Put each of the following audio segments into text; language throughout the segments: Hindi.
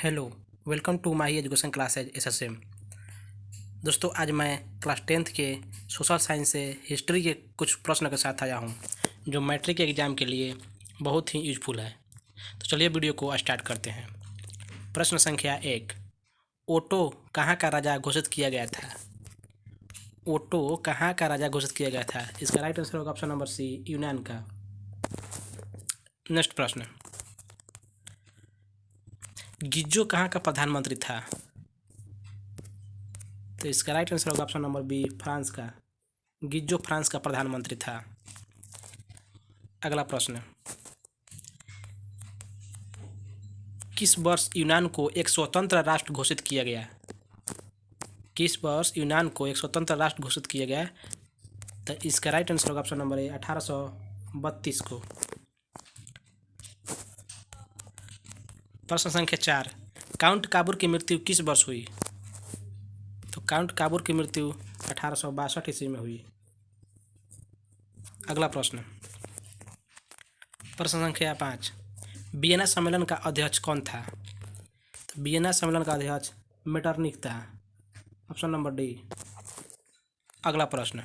Hello, welcome to my education classes SSM. दोस्तों, आज मैं क्लास 10th के सोशल साइंस से हिस्ट्री के कुछ प्रश्न के साथ आया हूं, जो मैट्रिक के एग्ज़ाम के लिए बहुत ही यूजफुल है। तो चलिए वीडियो को स्टार्ट करते हैं। प्रश्न संख्या 1, ओटो कहाँ का राजा घोषित किया गया था? ओटो कहाँ का राजा घोषित किया गया था? इसका राइट आंसर होगा ऑप्शन नंबर सी, यूनान का। नेक्स्ट प्रश्न, गिज्जो कहाँ का प्रधानमंत्री था? तो इसका राइट आंसर होगा ऑप्शन नंबर बी, फ्रांस का। गिज्जो फ्रांस का प्रधानमंत्री था। अगला प्रश्न, किस वर्ष यूनान को एक स्वतंत्र राष्ट्र घोषित किया गया? किस वर्ष यूनान को एक स्वतंत्र राष्ट्र घोषित किया गया? तो इसका राइट आंसर होगा ऑप्शन नंबर ए, 1832 को। प्रश्न संख्या 4, काउंट काबूर की मृत्यु किस वर्ष हुई? तो काउंट काबूर की मृत्यु 1862 ईस्वी में हुई। अगला प्रश्न, प्रश्न संख्या 5, वियना सम्मेलन का अध्यक्ष कौन था? तो वियना सम्मेलन का अध्यक्ष मेटरनिख था। Option number D. अगला प्रश्न,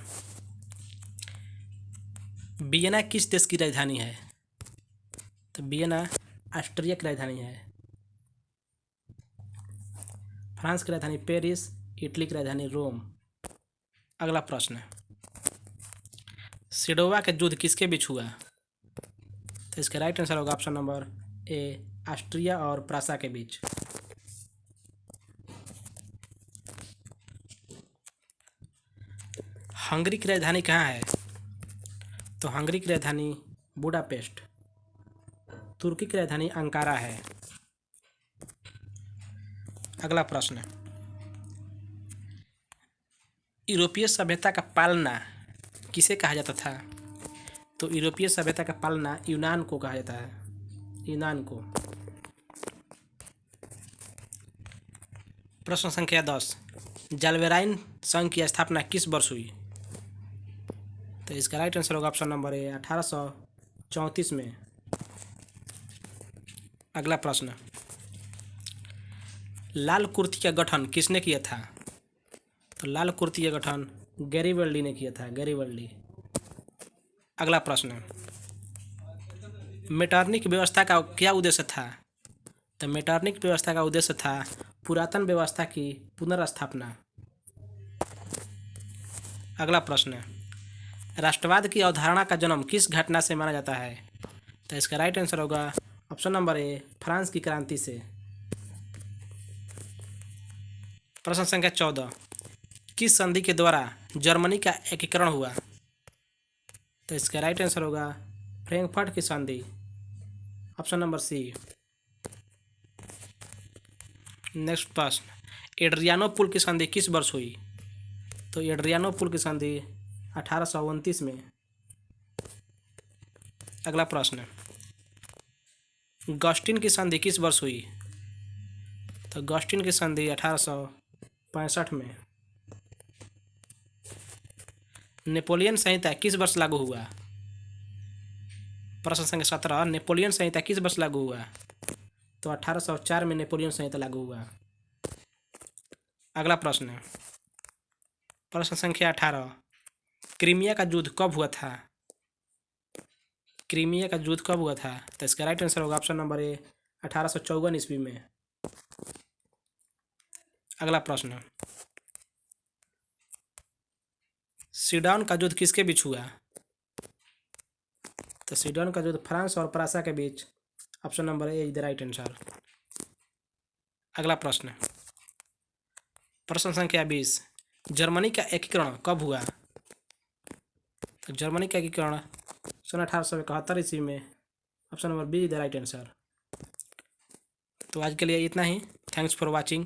वियना किस देश की राजधानी है? तो वियना ऑस्ट्रिया की राजधानी है। फ्रांस की राजधानी पेरिस, इटली की राजधानी रोम। अगला प्रश्न, सिडोवा का युद्ध किसके बीच हुआ? तो इसका राइट आंसर होगा ऑप्शन नंबर ए, ऑस्ट्रिया और प्रासा के बीच। हंगरी की राजधानी कहाँ है? तो हंगरी की राजधानी बुडापेस्ट। तुर्की की राजधानी अंकारा है। अगला प्रश्न, यूरोपीय सभ्यता का पालना किसे कहा जाता था? तो यूरोपीय सभ्यता का पालना यूनान को कहा जाता है। यूनान को। प्रश्न संख्या 10, जाल्वेराइन संघ की स्थापना किस वर्ष हुई? तो इसका राइट आंसर होगा ऑप्शन नंबर ए, 1834 में। अगला प्रश्न, लाल कुर्ती का गठन किसने किया था? तो लाल कुर्ती का गठन गैरिबल्डी ने किया था। गैरिबल्डी। अगला प्रश्न, मेटरनिख व्यवस्था का क्या उद्देश्य था? तो मेटरनिख व्यवस्था का उद्देश्य था पुरातन व्यवस्था की पुनर्स्थापना। अगला प्रश्न, राष्ट्रवाद की अवधारणा का जन्म किस घटना से माना जाता है? तो इसका राइट आंसर होगा ऑप्शन नंबर ए, फ्रांस की क्रांति से। प्रश्न संख्या 14, किस संधि के द्वारा जर्मनी का एकीकरण हुआ? तो इसका राइट आंसर होगा फ्रैंकफर्ट की संधि। Option number C. नेक्स्ट प्रश्न, एड्रियानोपुल की संधि किस वर्ष हुई? तो एड्रियानोपुल की संधि 1829 में। अगला प्रश्न, गस्टिन की संधि किस वर्ष हुई? तो गस्टिन की संधि 1865 में। नेपोलियन संहिता किस वर्ष लागू हुआ? प्रश्न संख्या 17, नेपोलियन संहिता किस वर्ष लागू हुआ? तो 1804 में नेपोलियन संहिता लागू हुआ। अगला प्रश्न, प्रश्न संख्या 18, क्रीमिया का युद्ध कब हुआ था? क्रीमिया का युद्ध कब हुआ था? तो इसका राइट आंसर होगा ऑप्शन नंबर ए, 1854 ईस्वी में। अगला प्रश्न, सीडन का युद्ध किसके बीच हुआ? तो सीडन का युद्ध फ्रांस और प्रासा के बीच। Option number A is the right answer. अगला प्रश्न, प्रश्न संख्या 20, जर्मनी का एकीकरण कब हुआ? तो जर्मनी का एकीकरण सन 1871 ईस्वी में। Option number B is the right answer. तो आज के लिए इतना ही। Thanks for watching.